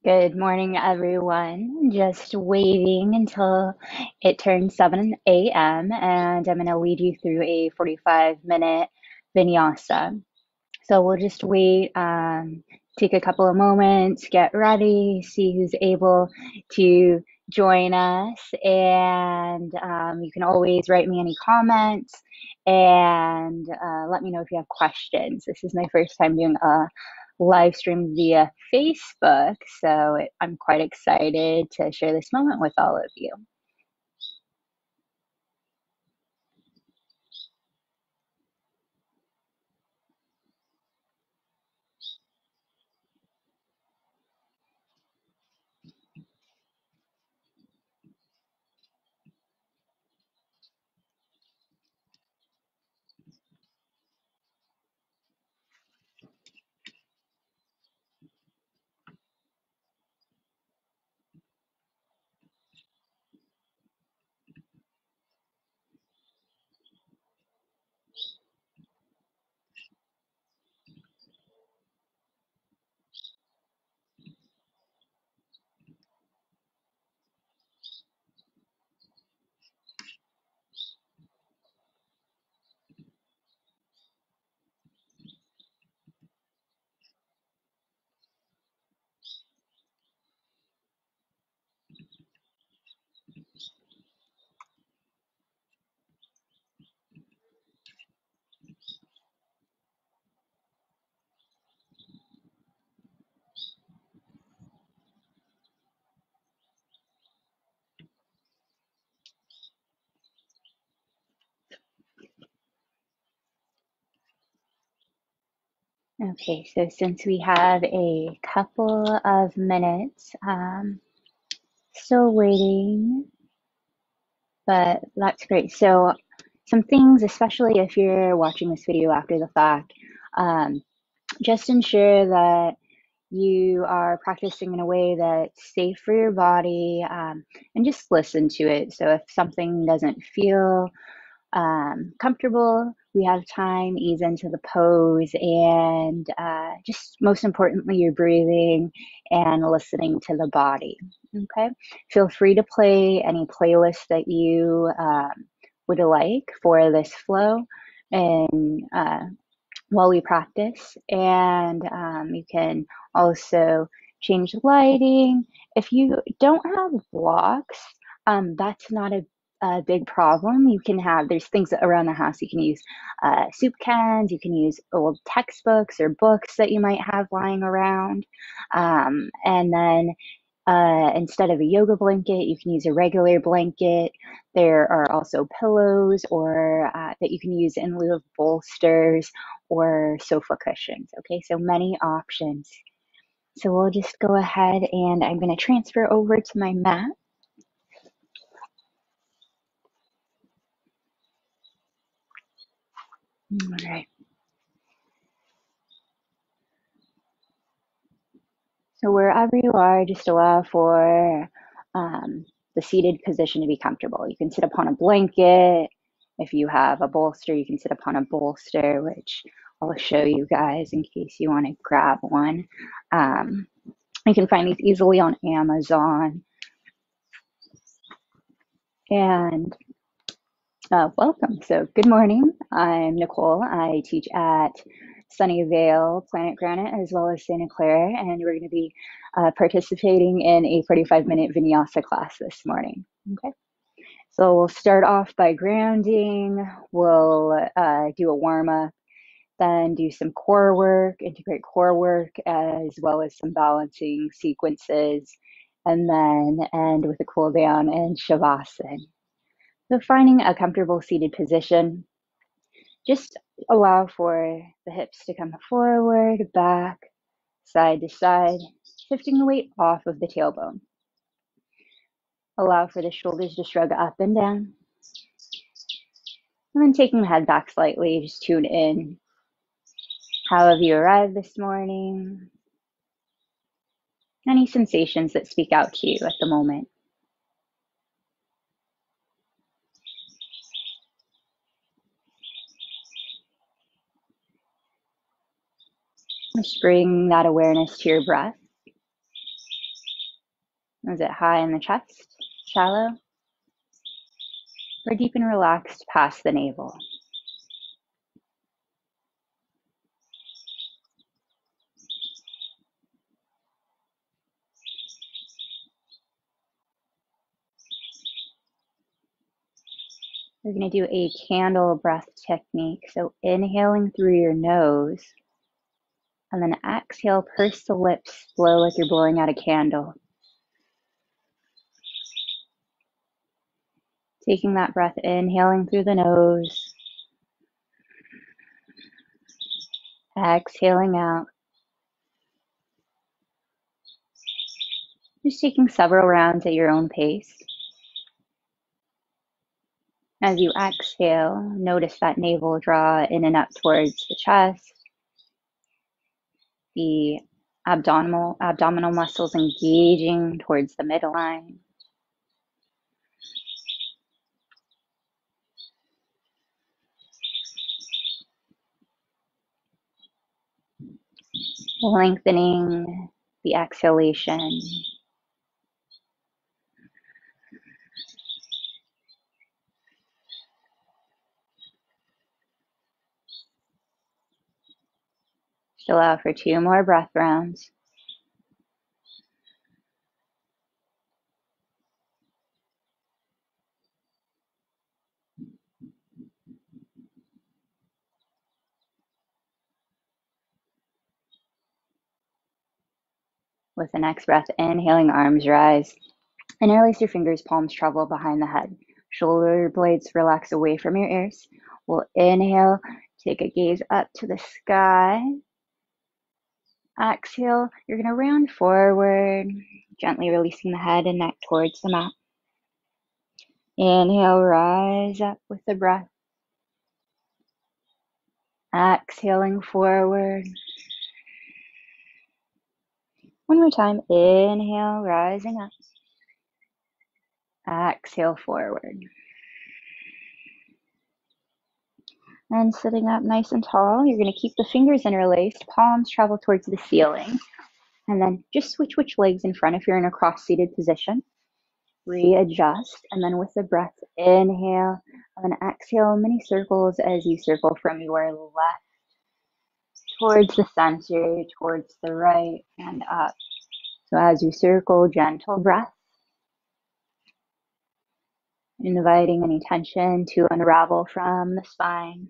Good morning, everyone. Just waiting until it turns 7 a.m. and I'm going to lead you through a 45-minute vinyasa. So we'll just wait, take a couple of moments, get ready, see who's able to join us. And you can always write me any comments and let me know if you have questions. This is my first time doing a live stream via Facebook, so I'm quite excited to share this moment with all of you. Okay, so since we have a couple of minutes, still waiting, but that's great. So some things, especially if you're watching this video after the fact, just ensure that you are practicing in a way that's safe for your body, and just listen to it. So if something doesn't feel comfortable, we have time, ease into the pose, and just most importantly, your breathing and listening to the body. Okay, feel free to play any playlist that you would like for this flow, and while we practice, and you can also change the lighting. If you don't have blocks, that's not a big problem. You can have, there's things around the house. You can use soup cans, you can use old textbooks or books that you might have lying around. And then instead of a yoga blanket, you can use a regular blanket. There are also pillows or that you can use in lieu of bolsters or sofa cushions. Okay, so many options. So we'll just go ahead and I'm going to transfer over to my mat. All right. So wherever you are, just allow for the seated position to be comfortable. You can sit upon a blanket. If you have a bolster, you can sit upon a bolster, which I'll show you guys in case you want to grab one. You can find these easily on Amazon. And welcome. So good morning. I'm Nicole. I teach at Sunnyvale, Planet Granite, as well as Santa Clara, and we're going to be participating in a 45-minute vinyasa class this morning. Okay. So we'll start off by grounding. We'll do a warm-up, then do some core work, integrate core work, as well as some balancing sequences, and then end with a cool down and shavasana. So finding a comfortable seated position, just allow for the hips to come forward, back, side to side, shifting the weight off of the tailbone. Allow for the shoulders to shrug up and down. And then taking the head back slightly, just tune in. How have you arrived this morning? Any sensations that speak out to you at the moment? Just bring that awareness to your breath. Is it high in the chest, shallow, or deep and relaxed past the navel? We're going to do a candle breath technique. So inhaling through your nose, and then exhale, purse the lips, blow like you're blowing out a candle. Taking that breath, inhaling through the nose, exhaling out. Just taking several rounds at your own pace. As you exhale, notice that navel draw in and up towards the chest, the abdominal muscles engaging towards the midline. Lengthening the exhalation. Just allow for 2 more breath rounds. With the next breath, inhaling, arms rise. Interlace your fingers, palms travel behind the head. Shoulder blades relax away from your ears. We'll inhale, take a gaze up to the sky. Exhale, you're going to round forward, gently releasing the head and neck towards the mat. Inhale, rise up with the breath. Exhaling forward. One more time. Inhale, rising up. Exhale forward. And sitting up nice and tall, you're going to keep the fingers interlaced, palms travel towards the ceiling. And then just switch which legs in front if you're in a cross-seated position. Readjust, and then with the breath, inhale, and then exhale, mini circles as you circle from your left towards the center, towards the right, and up. So as you circle, gentle breath, inviting any tension to unravel from the spine.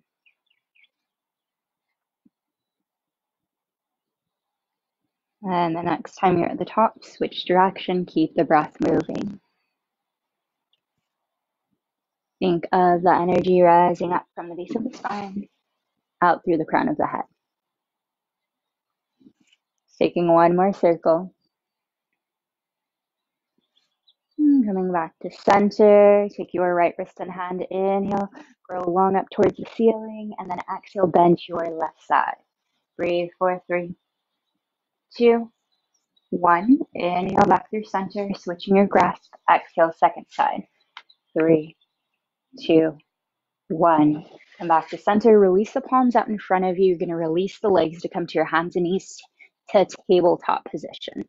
And the next time you're at the top, switch direction, keep the breath moving. Think of the energy rising up from the base of the spine, out through the crown of the head. Taking one more circle. Coming back to center, take your right wrist and hand, inhale, grow long up towards the ceiling, and then exhale, bend your left side. Breathe for 3, 2, 1. Inhale back through center, switching your grasp. Exhale, second side. 3, 2, 1. Come back to center, release the palms out in front of you. You're going to release the legs to come to your hands and knees to tabletop position.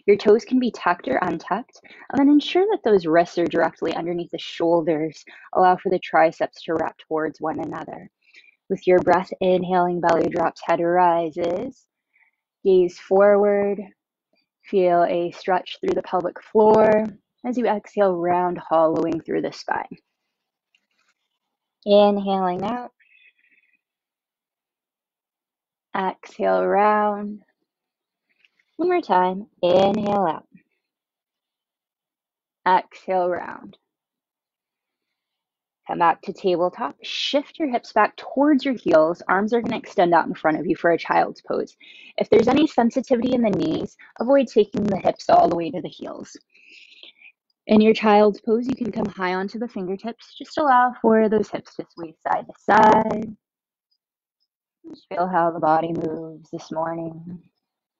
Your toes can be tucked or untucked, and then ensure that those wrists are directly underneath the shoulders. Allow for the triceps to wrap towards one another. With your breath, inhaling, belly drops, head rises. Gaze forward. Feel a stretch through the pelvic floor. As you exhale, round, hollowing through the spine. Inhaling out. Exhale, round. One more time. Inhale out. Exhale, round. Come back to tabletop. Shift your hips back towards your heels. Arms are going to extend out in front of you for a child's pose. If there's any sensitivity in the knees, avoid taking the hips all the way to the heels. In your child's pose, you can come high onto the fingertips. Just allow for those hips to sway side to side. Just feel how the body moves this morning,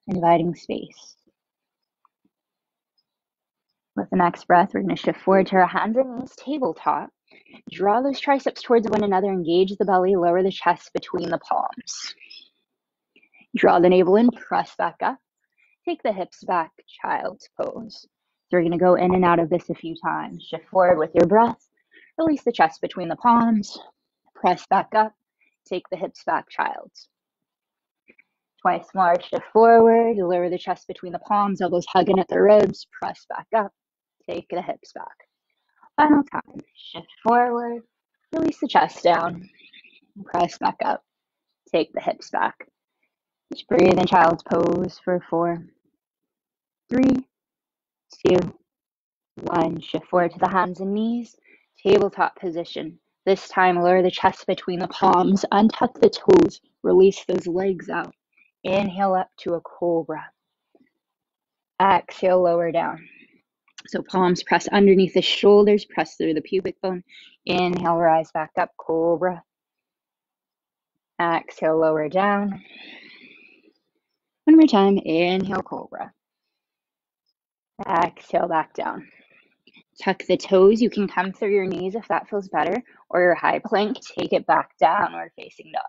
inviting space. With the next breath, we're going to shift forward to our hands and knees, tabletop. Draw those triceps towards one another, engage the belly, lower the chest between the palms. Draw the navel in, press back up. Take the hips back, child's pose. So we're going to go in and out of this a few times. Shift forward with your breath. Release the chest between the palms. Press back up. Take the hips back, child's. Twice more. Shift forward. Lower the chest between the palms. Elbows hugging at the ribs. Press back up. Take the hips back. Final time. Shift forward. Release the chest down. Press back up. Take the hips back. Just breathe in child's pose for 4, 3, 2, 1. Shift forward to the hands and knees. Tabletop position. This time, lower the chest between the palms. Untuck the toes. Release those legs out. Inhale up to a cobra. Exhale, lower down. So palms press underneath the shoulders. Press through the pubic bone. Inhale, rise back up, cobra. Exhale, lower down. One more time. Inhale, cobra. Exhale, back down. Tuck the toes. You can come through your knees if that feels better, or your high plank. Take it back, downward facing dog.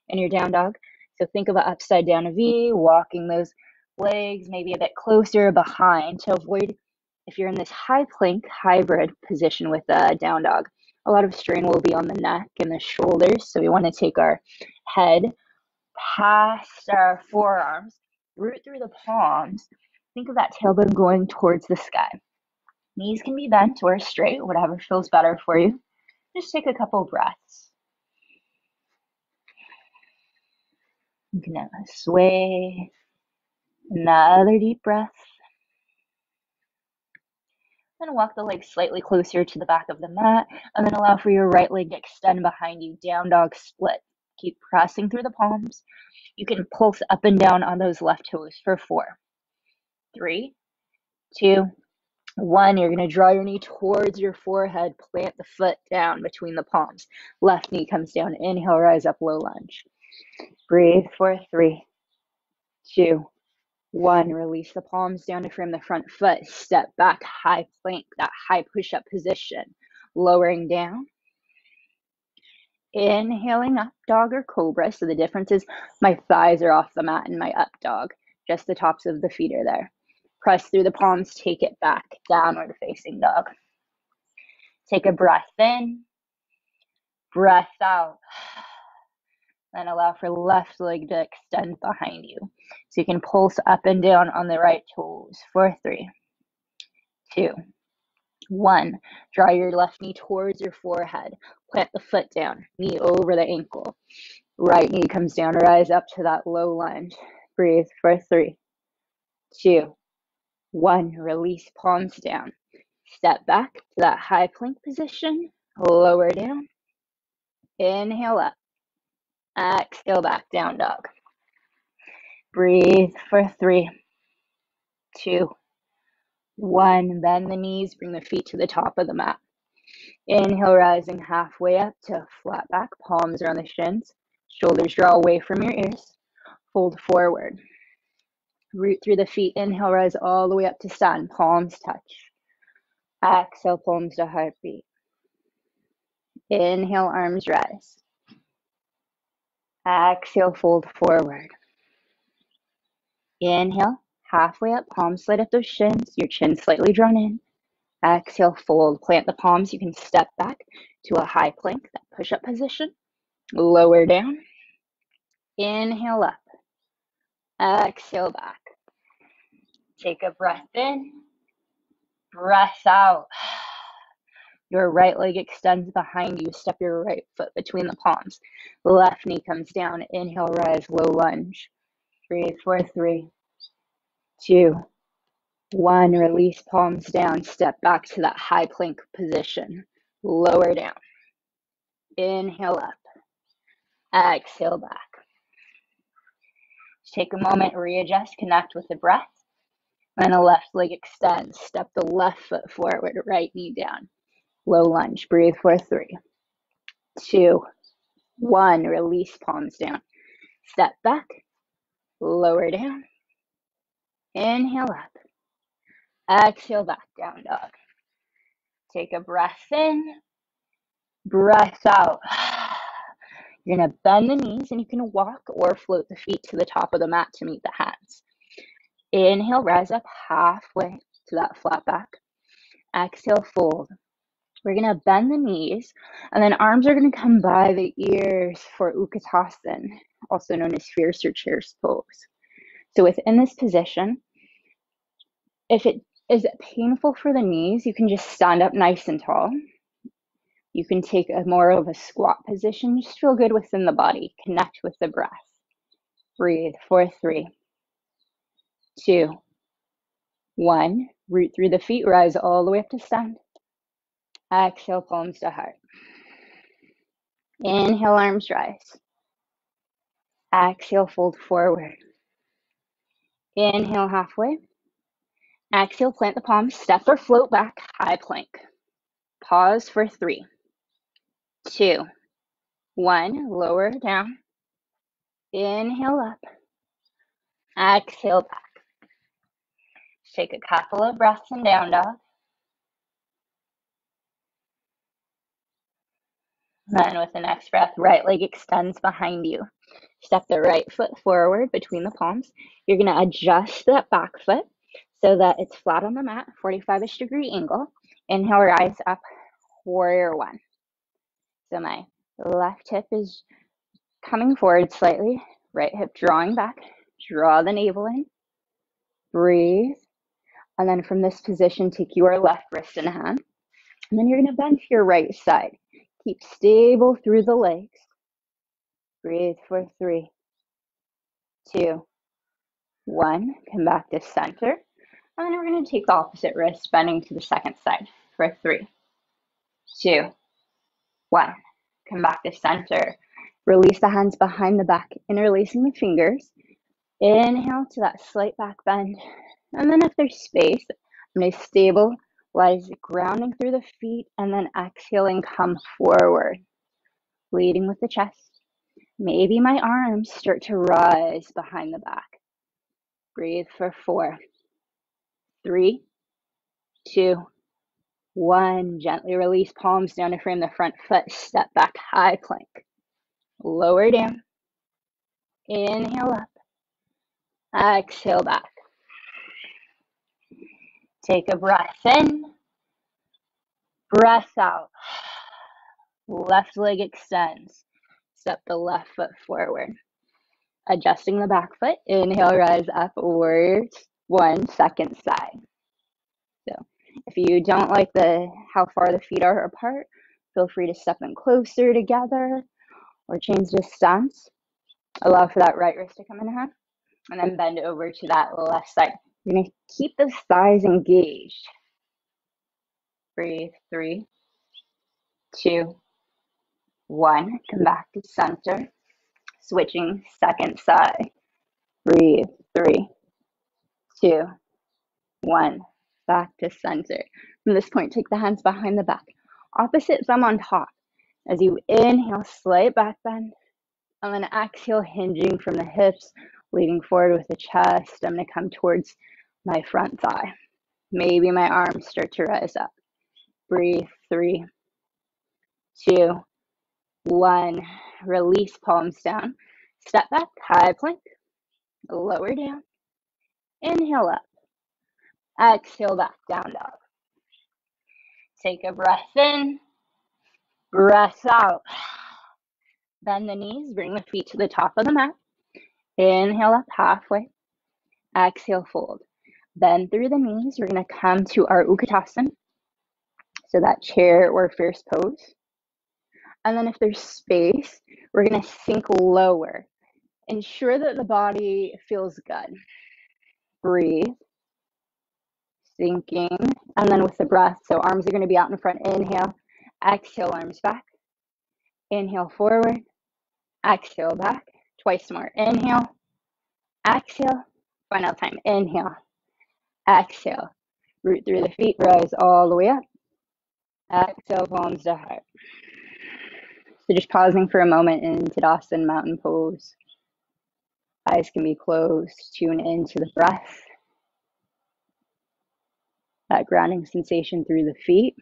And your down dog. So think of an upside down V, walking those legs maybe a bit closer behind to avoid, if you're in this high plank hybrid position with a down dog, a lot of strain will be on the neck and the shoulders. So we want to take our head past our forearms, root through the palms. Think of that tailbone going towards the sky. Knees can be bent or straight, whatever feels better for you. Just take a couple breaths. You can sway. Another deep breath. Then walk the legs slightly closer to the back of the mat, and then allow for your right leg to extend behind you. Down dog split. Keep pressing through the palms. You can pulse up and down on those left toes for 4, 3, 2, 1. You're going to draw your knee towards your forehead. Plant the foot down between the palms. Left knee comes down. Inhale, rise up, low lunge. Breathe for 3, 2, 1. Release the palms down to frame the front foot. Step back, high plank, that high push-up position. Lowering down. Inhaling up, dog or cobra. So the difference is my thighs are off the mat in my up dog. Just the tops of the feet are there. Press through the palms, take it back, downward facing dog. Take a breath in, breath out. Then allow for left leg to extend behind you. So you can pulse up and down on the right toes for 3, 2, 1. Draw your left knee towards your forehead. Plant the foot down, knee over the ankle. Right knee comes down, rise up to that low lunge. Breathe for 3, 2, 1. Release palms down. Step back to that high plank position. Lower down. Inhale up. Exhale back, down dog. Breathe for 3, 2, 1. Bend the knees, bring the feet to the top of the mat. Inhale, rising halfway up to flat back. Palms are on the shins. Shoulders draw away from your ears. Fold forward. Root through the feet. Inhale, rise all the way up to stand. Palms touch. Exhale, palms to heartbeat. Inhale, arms rise. Exhale, fold forward. Inhale, halfway up, palms slide up those shins. Your chin slightly drawn in. Exhale, fold. Plant the palms. You can step back to a high plank, that push-up position. Lower down. Inhale up. Exhale back. Take a breath in. Breath out. Your right leg extends behind you. Step your right foot between the palms. Left knee comes down. Inhale, rise, low lunge. Breathe for 3, 2, 1. Release palms down. Step back to that high plank position. Lower down. Inhale up. Exhale back. Take a moment, readjust, connect with the breath. And the left leg extends. Step the left foot forward, right knee down. Low lunge. Breathe for 3, 2, 1. Release palms down. Step back. Lower down. Inhale up. Exhale back, down dog. Take a breath in. Breath out. You're going to bend the knees and you can walk or float the feet to the top of the mat to meet the hands. Inhale, rise up halfway. to that flat back. Exhale, fold. We're going to bend the knees, and then arms are going to come by the ears for Utkatasana, also known as fierce or chair's pose. So within this position, if it is painful for the knees, you can just stand up nice and tall. You can take a more of a squat position. Just feel good within the body. Connect with the breath. Breathe for 3, 2, 1. Root through the feet, rise all the way up to stand. Exhale, palms to heart. Inhale, arms rise. Exhale, fold forward. Inhale, halfway. Exhale, plant the palms, step or float back, high plank. Pause for 3, 2, 1. Lower down. Inhale up. Exhale back. Take a couple of breaths in down dog. Then with the next breath, right leg extends behind you. Step the right foot forward between the palms. You're going to adjust that back foot so that it's flat on the mat, 45-ish degree angle. Inhale, rise up, warrior 1. So my left hip is coming forward slightly, right hip drawing back. Draw the navel in, breathe, and then from this position, take your left wrist in hand, and then you're going to bend to your right side. Keep stable through the legs. Breathe for 3, 2, 1. Come back to center, and then we're going to take the opposite wrist, bending to the second side for 3, 2, 1. Come back to center. Release the hands behind the back, interlacing the fingers. Inhale to that slight back bend. And then if there's space, I'm going to stabilize, grounding through the feet, and then exhaling, come forward, leading with the chest. Maybe my arms start to rise behind the back. Breathe for 4, 3, 2, 1. Gently release palms down to frame the front foot. Step back, high plank. Lower down. Inhale up. Exhale back. Take a breath in. Breath out. Left leg extends. Step the left foot forward. Adjusting the back foot. Inhale, rise up, warrior 1, second side. So if you don't like how far the feet are apart, feel free to step them closer together or change the stance. Allow for that right wrist to come in hand, and then bend over to that left side. You're going to keep the thighs engaged. Breathe, 3, 2, 1. Come back to center. Switching second side. Breathe, 3, 2, 1. Back to center. From this point, take the hands behind the back. Opposite thumb on top. As you inhale, slight back bend. And then exhale, hinging from the hips, leading forward with the chest. I'm going to come towards my front thigh. Maybe my arms start to rise up. Breathe, 3, 2, 1. Release palms down. Step back, high plank. Lower down. Inhale up. Exhale back, down dog. Take a breath in. Breath out. Bend the knees, bring the feet to the top of the mat. Inhale up halfway. Exhale, fold. Bend through the knees. We're going to come to our Utkatasana. So that chair or fierce pose. And then if there's space, we're going to sink lower. Ensure that the body feels good. Breathe. Sinking. And then with the breath, so arms are going to be out in front. Inhale. Exhale, arms back. Inhale, forward. Exhale, back. Twice more. Inhale. Exhale. Final time. Inhale. Exhale. Root through the feet. Rise all the way up. Exhale, palms to heart. So just pausing for a moment in Tadasana, mountain pose. Eyes can be closed. Tune into the breath. That grounding sensation through the feet.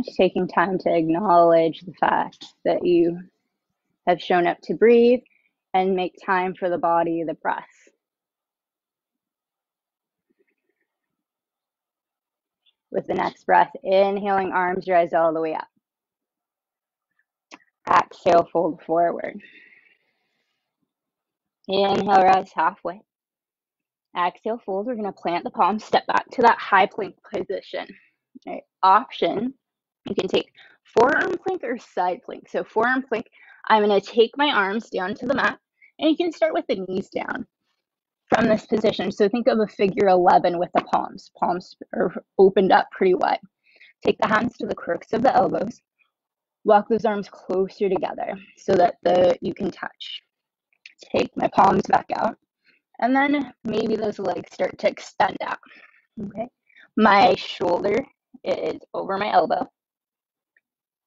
Just taking time to acknowledge the fact that you have shown up to breathe and make time for the body, the breath. With the next breath, inhaling, arms rise all the way up. Exhale, fold forward. Inhale, rise halfway. Exhale, fold. We're going to plant the palms, step back to that high plank position. All right. Option, you can take forearm plank or side plank. So forearm plank, I'm going to take my arms down to the mat, and you can start with the knees down from this position. So think of a figure 11 with the palms. Palms are opened up pretty wide. Take the hands to the crooks of the elbows. Walk those arms closer together so that you can touch. Take my palms back out. And then maybe those legs start to extend out. Okay. My shoulder is over my elbow.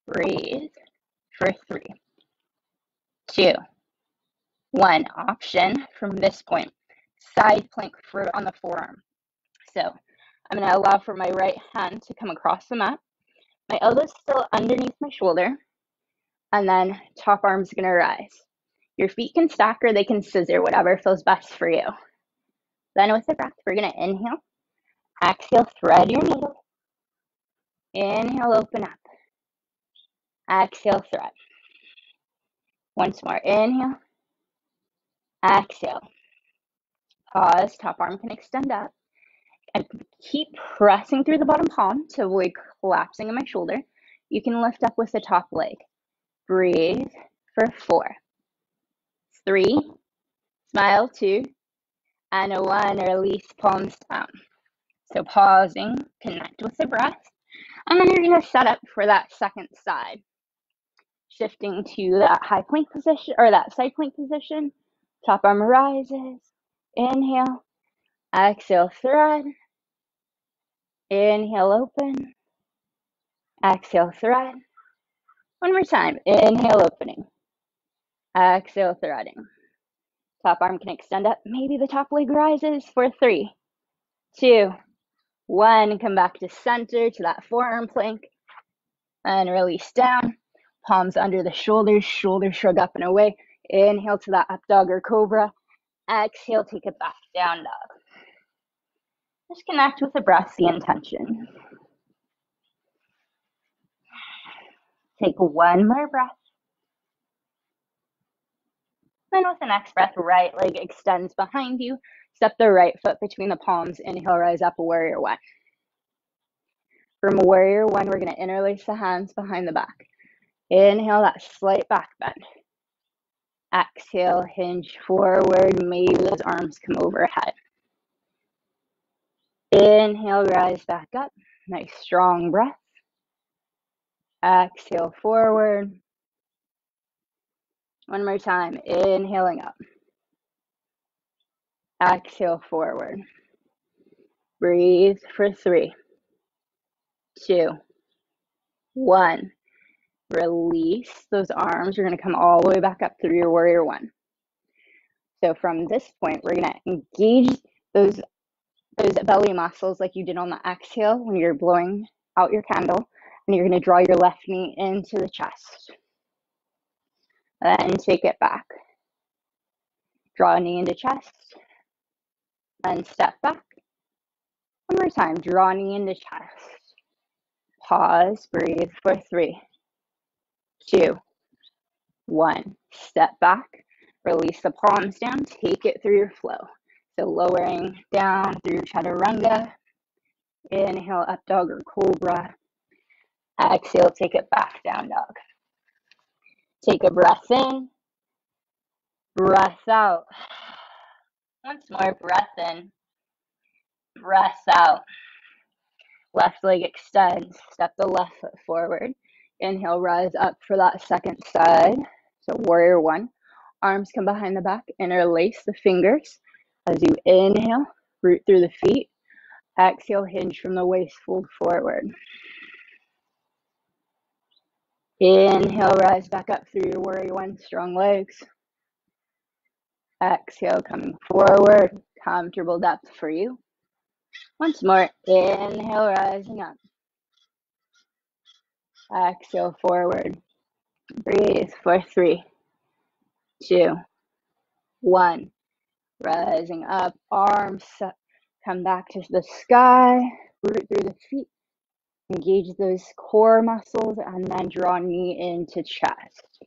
Breathe for 3, 2, 1. Option from this point. Side plank on the forearm. So I'm going to allow for my right hand to come across the mat. My elbow's still underneath my shoulder. And then top arm's going to rise. Your feet can stack or they can scissor, whatever feels best for you. Then with the breath, we're going to inhale. Exhale, thread your needle. Inhale, open up. Exhale, thread. Once more, inhale. Exhale. Pause, top arm can extend up. And keep pressing through the bottom palm to avoid collapsing in my shoulder. You can lift up with the top leg. Breathe for 4, 3, smile 2, and a 1. Release palms down. So pausing, connect with the breath. And then you're going to set up for that second side. Shifting to that high plank position or that side plank position. Top arm rises. Inhale. Exhale, thread. Inhale, open. Exhale, thread. One more time. Inhale, opening. Exhale, threading. Top arm can extend up. Maybe the top leg rises for 3, 2, 1. Come back to center, to that forearm plank. And release down. Palms under the shoulders. Shoulders shrug up and away. Inhale to that up dog or cobra. Exhale, take it back, down dog. Just connect with the breath, the intention. Take one more breath. Then with the next breath, right leg extends behind you. Step the right foot between the palms. Inhale, rise up, warrior 1. From warrior 1, we're going to interlace the hands behind the back. Inhale, that slight back bend. Exhale, hinge forward. Maybe those arms come overhead. Inhale, rise back up. Nice strong breath. Exhale, forward. One more time. Inhaling up. Exhale, forward. Breathe for 3, 2, 1. Release those arms. You're going to come all the way back up through your warrior 1. So from this point, we're going to engage those belly muscles like you did on the exhale when you're blowing out your candle. And you're going to draw your left knee into the chest. Then take it back. Draw a knee into chest. Then step back. One more time. Draw a knee into chest. Pause. Breathe for 3, 2, 1. Step back. Release the palms down. Take it through your flow. So lowering down through chaturanga. Inhale, up dog or cobra. Exhale, take it back, down dog. Take a breath in. Breath out. Once more, breath in. Breath out. Left leg extends. Step the left foot forward. Inhale, rise up for that second side. So warrior 1. Arms come behind the back. Interlace the fingers. As you inhale, root through the feet. Exhale, hinge from the waist, fold forward. Inhale, rise back up through your warrior 1. Strong legs. Exhale, coming forward. Comfortable depth for you. Once more. Inhale, rising up. Exhale, forward. Breathe for 3, 2, 1. Rising up, arms come back to the sky, root through the feet, engage those core muscles, and then draw knee into chest.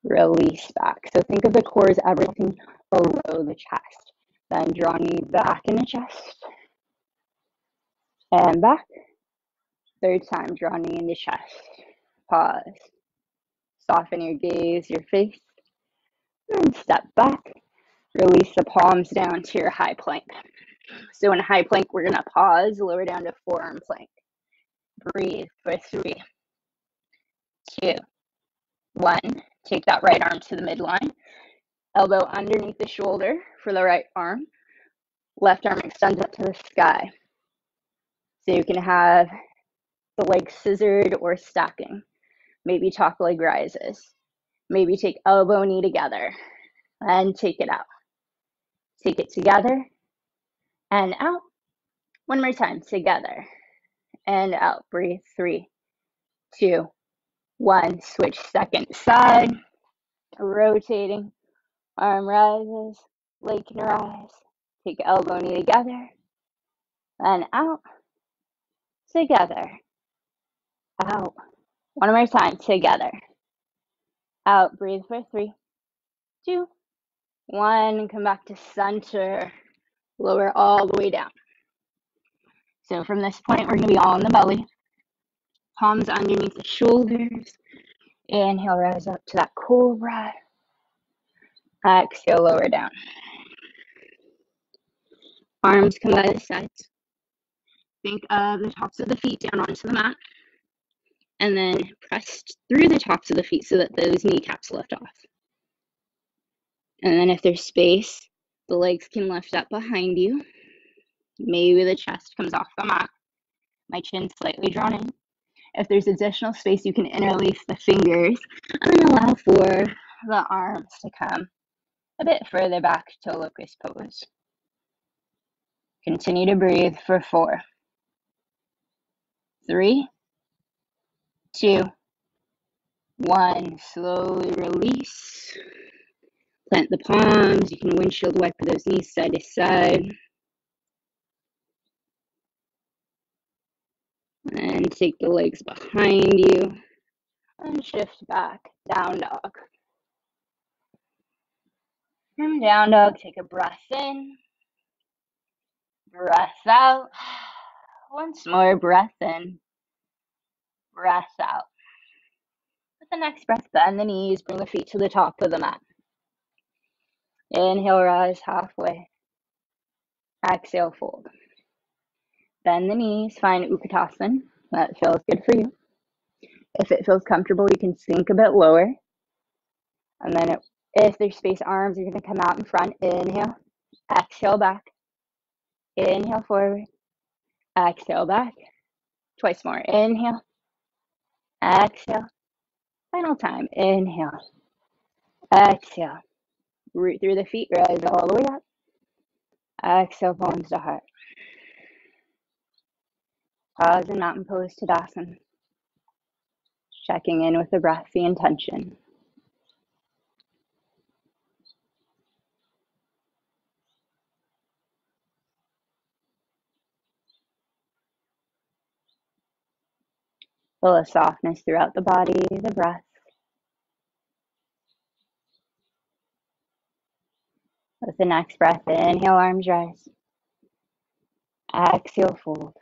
Release back. So think of the core as everything below the chest. Then draw knee back into chest. And back. Third time, draw knee into chest. Pause. Soften your gaze, your face. And step back. Release the palms down to your high plank. So in high plank, we're going to pause, lower down to forearm plank. Breathe for 3, 2, 1. Take that right arm to the midline. Elbow underneath the shoulder for the right arm. Left arm extends up to the sky. So you can have the legs scissored or stacking. Maybe top leg rises. Maybe take elbow, knee together. And take it out. Take it together and out. One more time, together and out. Breathe. 3, 2, 1. Switch second side. Rotating. Arm rises. Leg can rise. Take elbow, knee together. And out. Together. Out. One more time. Together. Out. Breathe for 3, 2, 1. Come back to center. Lower all the way down. So from this point, we're going to be all in the belly. Palms underneath the shoulders. Inhale, rise up to that cobra. Exhale, lower down. Arms come by the sides. Think of the tops of the feet down onto the mat. And then press through the tops of the feet so that those kneecaps lift off. And then if there's space, the legs can lift up behind you. Maybe the chest comes off the mat. My chin slightly drawn in. If there's additional space, you can interlace the fingers and then allow for the arms to come a bit further back to locust pose. Continue to breathe for 4, 3, 2, 1. Slowly release. Plant the palms. You can windshield wipe those knees side to side. And take the legs behind you. And shift back. Down dog. From down dog, take a breath in. Breath out. Once more, breath in. Breath out. With the next breath, bend the knees. Bring the feet to the top of the mat. Inhale, rise halfway. Exhale, fold. Bend the knees, find Utkatasana. That feels good for you. If it feels comfortable, you can sink a bit lower. And then if there's space, arms are going to come out in front. Inhale, exhale back. Inhale forward, exhale back. Twice more. Inhale, exhale. Final time. Inhale, exhale. Root through the feet, rise all the way up. Exhale, palms to heart. Pause in mountain pose Tadasana. Checking in with the breath, the intention. Feel a softness throughout the body, the breath. With the next breath, inhale, arms rise. Exhale, fold.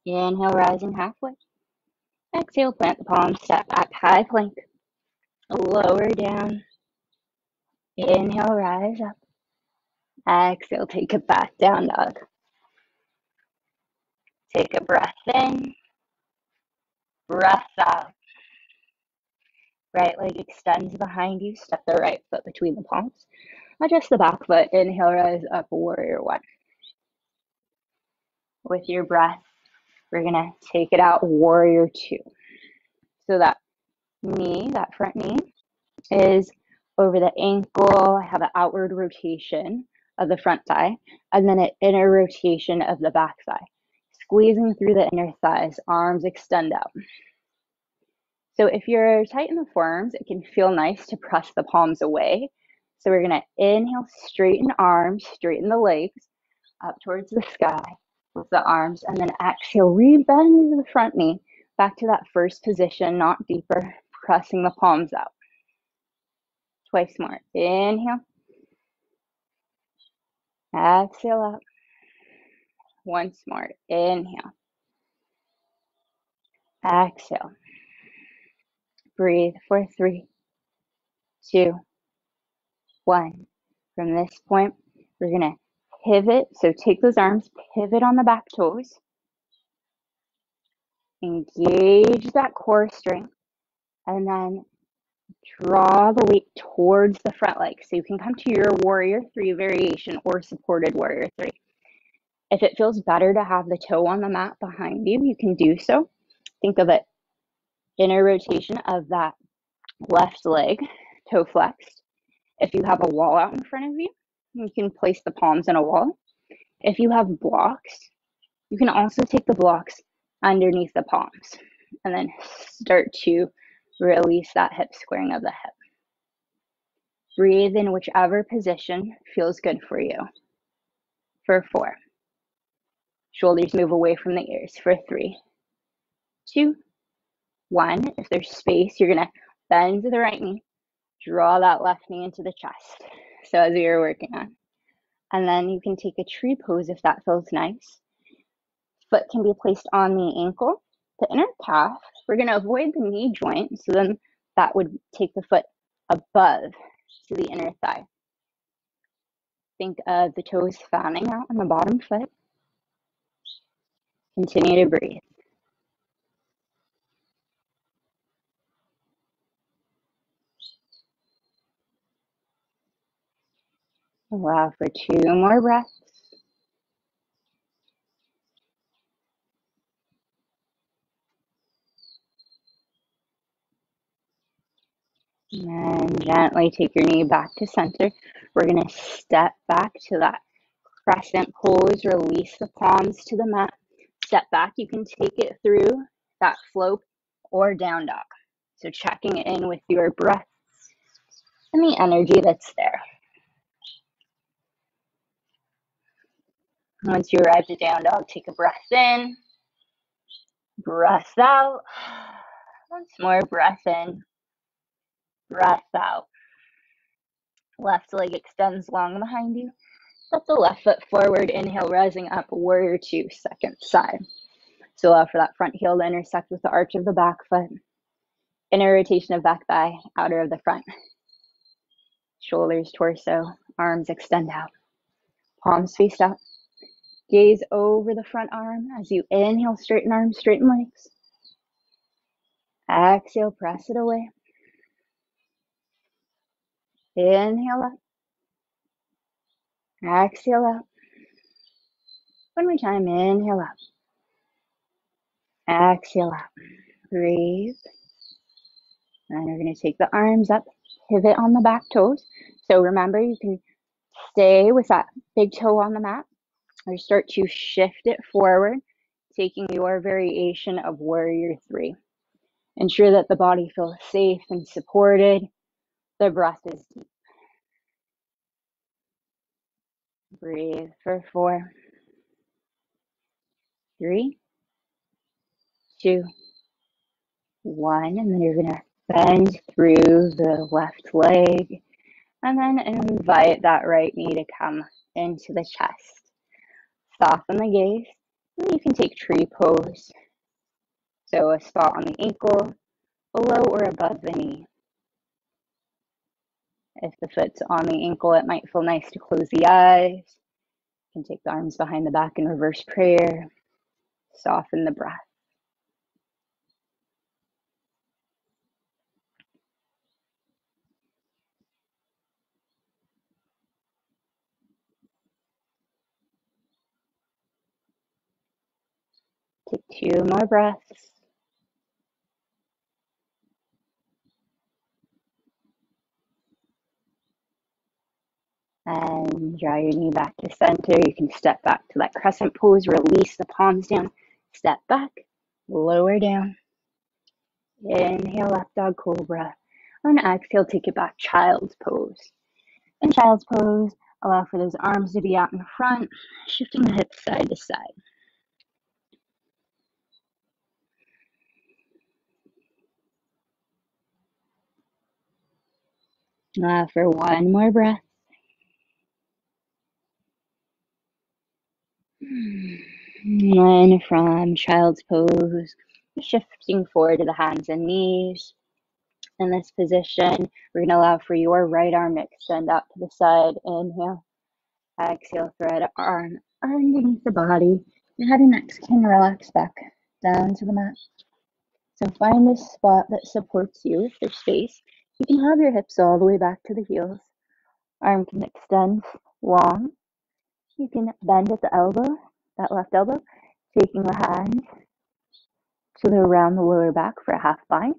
Inhale, rising halfway. Exhale, plant the palms, step back, high plank. Lower down. Inhale, rise up. Exhale, take it back, down dog. Take a breath in. Breath out. Right leg extends behind you. Step the right foot between the palms. Adjust the back foot. Inhale, rise up, warrior 1. With your breath, we're going to take it out, warrior 2. So that knee, that front knee, is over the ankle. I have an outward rotation of the front thigh, and then an inner rotation of the back thigh. Squeezing through the inner thighs, arms extend out. So if you're tight in the forearms, it can feel nice to press the palms away. So we're going to inhale, straighten arms, straighten the legs up towards the sky with the arms, and then exhale, rebend the front knee back to that first position, not deeper, pressing the palms out. Twice more. Inhale. Exhale out. Once more. Inhale. Exhale. Breathe for 3, 2, 1. From this point, we're going to pivot. So take those arms, pivot on the back toes. Engage that core strength. And then draw the weight towards the front leg. So you can come to your warrior 3 variation or supported warrior 3. If it feels better to have the toe on the mat behind you, you can do so. Think of it, inner rotation of that left leg, toe flexed. If you have a wall out in front of you, you can place the palms in a wall. If you have blocks, you can also take the blocks underneath the palms and then start to release that hip squaring of the hip. Breathe in whichever position feels good for you. For 4. Shoulders move away from the ears. For 3, 2, 1. If there's space, you're going to bend to the right knee. Draw that left knee into the chest. So as we were working on. And then you can take a tree pose if that feels nice. Foot can be placed on the ankle. The inner calf, we're going to avoid the knee joint. So then that would take the foot above to the inner thigh. Think of the toes fanning out on the bottom foot. Continue to breathe. Allow for 2 more breaths. And gently take your knee back to center. We're going to step back to that crescent pose. Release the palms to the mat. Step back. You can take it through that float or down dog. So checking in with your breath and the energy that's there. Once you arrive to down dog, take a breath in, breath out. Once more, breath in, breath out. Left leg extends long behind you. Step the left foot forward. Inhale, rising up, warrior 2, second side. So allow for that front heel to intersect with the arch of the back foot. Inner rotation of back thigh, outer of the front. Shoulders, torso, arms extend out. Palms face up. Gaze over the front arm as you inhale, straighten arms, straighten legs. Exhale, press it away. Inhale up. Exhale out. One more time, inhale up. Exhale out. Breathe. And you're going to take the arms up, pivot on the back toes. So remember, you can stay with that big toe on the mat or start to shift it forward, taking your variation of warrior 3. Ensure that the body feels safe and supported. The breath is deep. Breathe for 4, 3, 2, 1. And then you're going to bend through the left leg and then invite that right knee to come into the chest. Soften the gaze. And you can take tree pose. So a spot on the ankle, below or above the knee. If the foot's on the ankle, it might feel nice to close the eyes. You can take the arms behind the back in reverse prayer. Soften the breath. Take 2 more breaths. And draw your knee back to center. You can step back to that crescent pose. Release the palms down. Step back. Lower down. Inhale, up dog cobra. On exhale, take it back, child's pose. In child's pose, allow for those arms to be out in front, shifting the hips side to side. Allow for one more breath. And from child's pose, shifting forward to the hands and knees. In this position, we're going to allow for your right arm to extend out to the side. Inhale. Exhale, thread arm underneath the body. Your head and neck can relax back down to the mat. So find a spot that supports you if there's space. You can have your hips all the way back to the heels. Arm can extend long. You can bend at the elbow, that left elbow, taking the hand to the around the lower back for a half bind.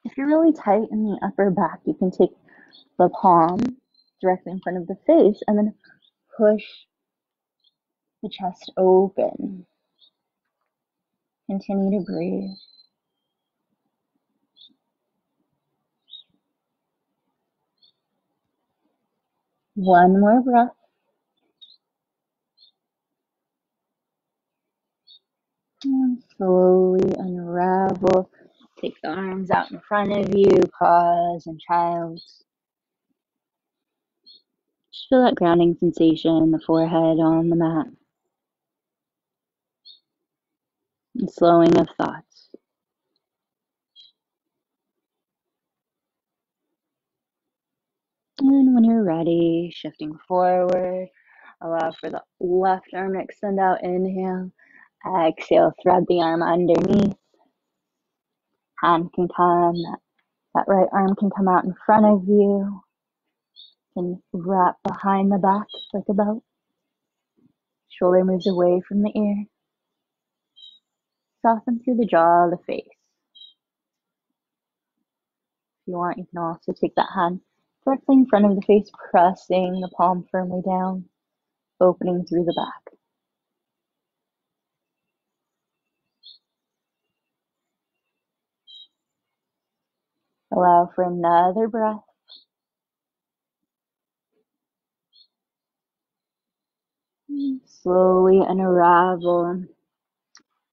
If you're really tight in the upper back, you can take the palm directly in front of the face and then push the chest open. Continue to breathe. One more breath. And slowly unravel. Take the arms out in front of you. Pause and child's. Just feel that grounding sensation, the forehead on the mat. And slowing of thoughts. And when you're ready, shifting forward, allow for the left arm to extend out. Inhale. Exhale, thread the arm underneath. Hand can come, that right arm can come out in front of you. Can wrap behind the back like a belt. Shoulder moves away from the ear. Soften through the jaw, the face. If you want, you can also take that hand directly in front of the face, pressing the palm firmly down, opening through the back. Allow for another breath. Slowly unravel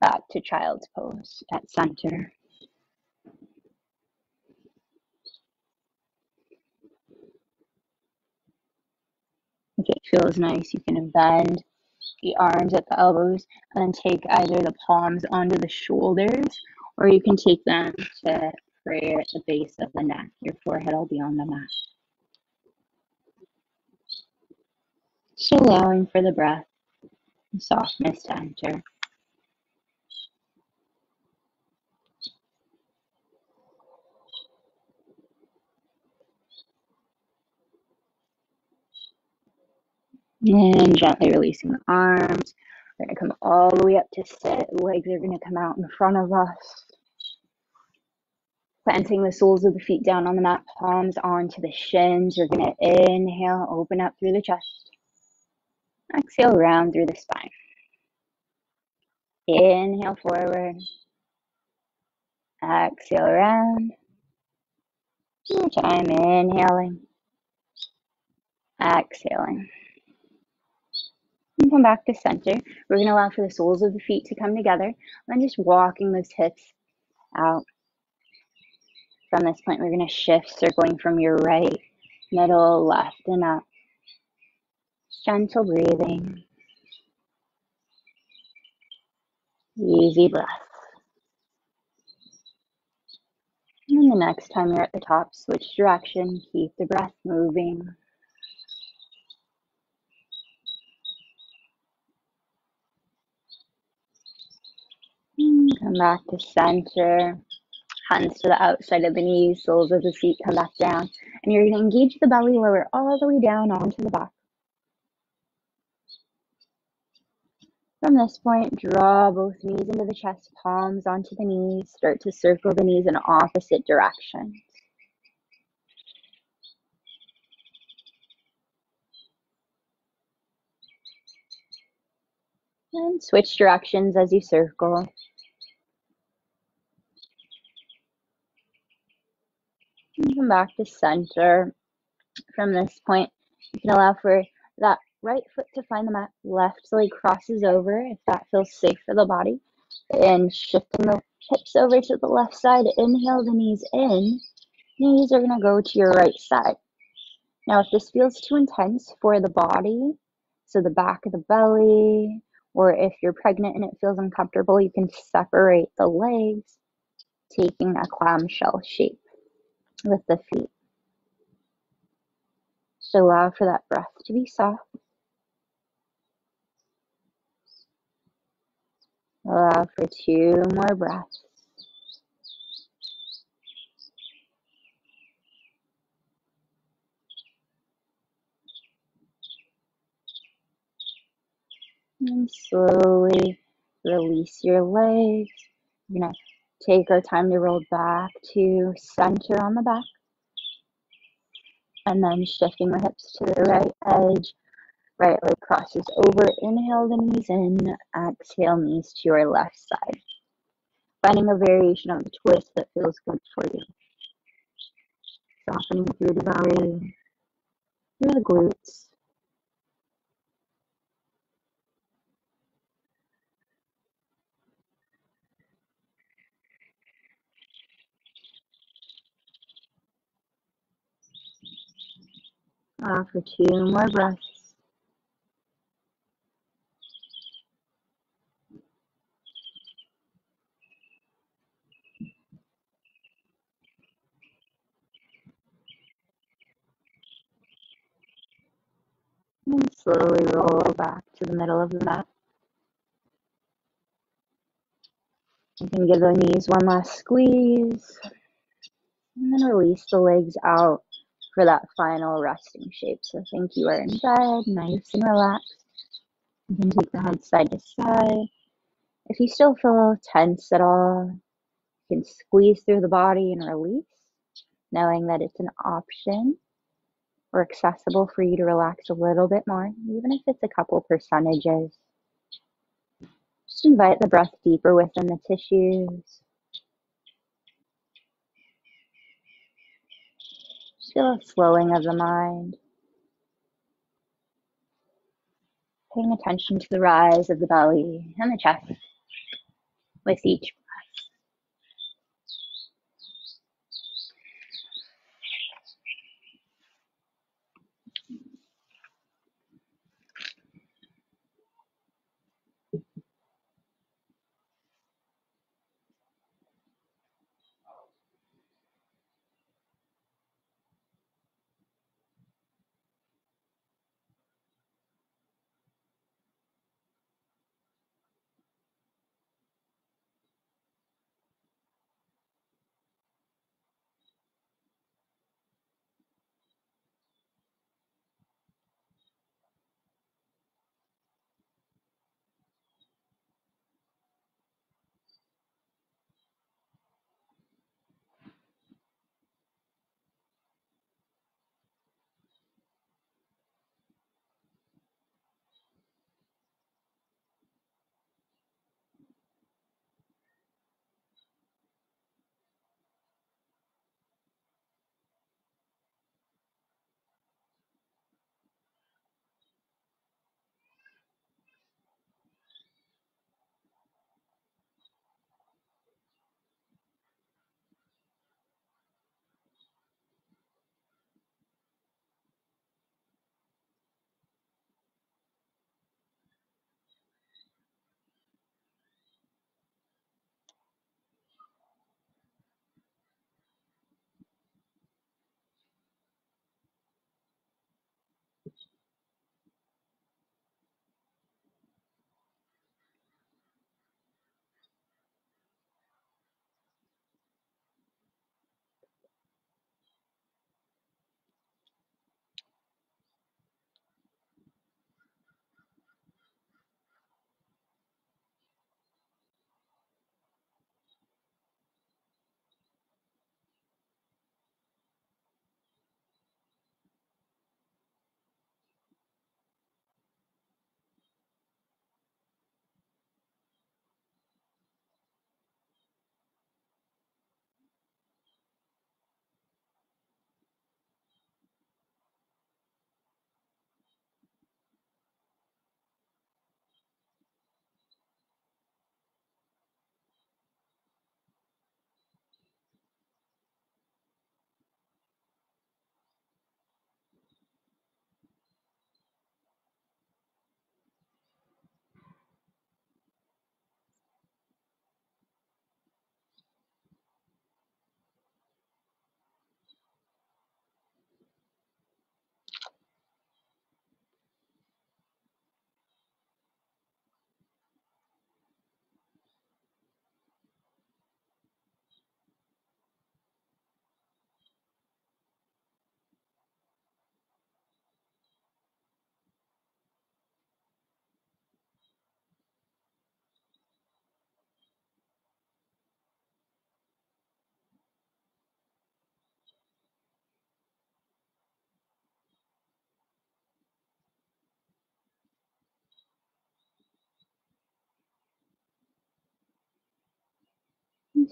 back to child's pose at center. If it feels nice, you can bend the arms at the elbows and then take either the palms onto the shoulders, or you can take them to prayer at the base of the neck. Your forehead will be on the mat. Just allowing for the breath and softness to enter. And gently releasing the arms. We're going to come all the way up to sit. Legs are going to come out in front of us. Planting the soles of the feet down on the mat, palms onto the shins. We're going to inhale, open up through the chest. Exhale, round through the spine. Inhale forward. Exhale around. Your time inhaling. Exhaling. And come back to center. We're going to allow for the soles of the feet to come together. And just walking those hips out. From this point, we're going to shift, circling from your right, middle, left, and up. Gentle breathing. Easy breath. And the next time you're at the top, switch direction. Keep the breath moving. Come back to center. Hands to the outside of the knees, soles of the feet come back down. And you're going to engage the belly, lower all the way down onto the back. From this point, draw both knees into the chest, palms onto the knees. Start to circle the knees in opposite directions. And switch directions as you circle. And come back to center. From this point, you can allow for that right foot to find the mat. Left leg crosses over if that feels safe for the body. And shifting the hips over to the left side. Inhale the knees in. Knees are going to go to your right side. Now, if this feels too intense for the body, so the back of the belly, or if you're pregnant and it feels uncomfortable, you can separate the legs, taking a clamshell shape with the feet. So allow for that breath to be soft. Allow for 2 more breaths. And slowly release your legs. We're going to take our time to roll back to center on the back. And then shifting the hips to the right edge. Right leg crosses over. Inhale the knees in. Exhale knees to your left side. Finding a variation of the twist that feels good for you. Softening through the belly, through the glutes. Allow for 2 more breaths. And slowly roll back to the middle of the mat. You can give the knees one last squeeze. And then release the legs out for that final resting shape. So think you are in bed, nice and relaxed. You can take the head side to side. If you still feel tense at all, you can squeeze through the body and release, knowing that it's an option or accessible for you to relax a little bit more, even if it's a couple percentages. Just invite the breath deeper within the tissues. Just feel a slowing of the mind. Paying attention to the rise of the belly and the chest with each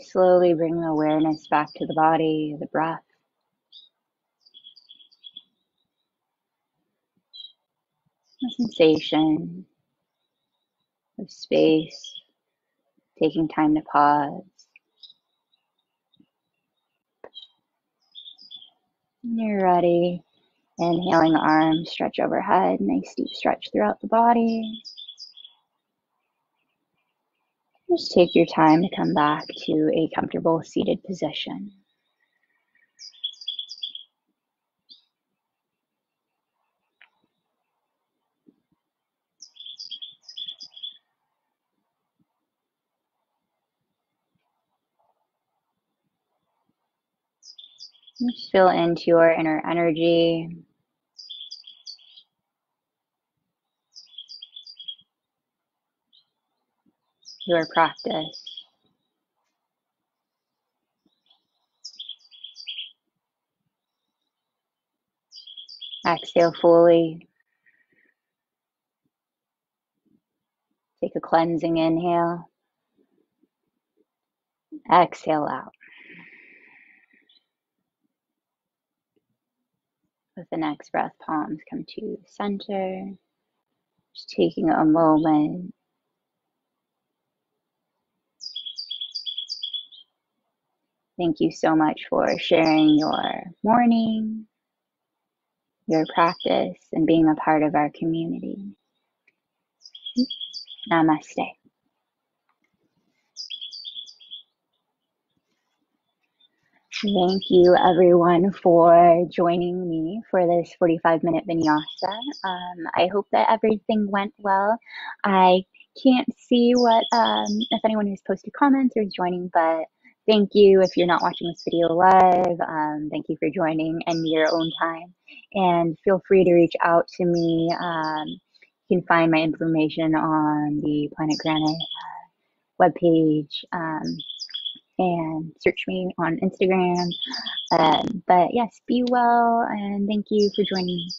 Slowly bring the awareness back to the body, the breath. The sensation of space, taking time to pause. When you're ready, inhaling the arms, stretch overhead, nice deep stretch throughout the body. Just take your time to come back to a comfortable seated position. Just feel into your inner energy. Your practice. Exhale fully. Take a cleansing inhale. Exhale out. With the next breath, palms come to center. Just taking a moment. Thank you so much for sharing your morning, your practice, and being a part of our community. Namaste. Thank you everyone for joining me for this 45-minute vinyasa. I hope that everything went well. I can't see what if anyone has posted comments or is joining, but thank you if you're not watching this video live. Thank you for joining in your own time, and feel free to reach out to me. You can find my information on the Planet Granite webpage. And search me on Instagram. But yes, be well, and thank you for joining me.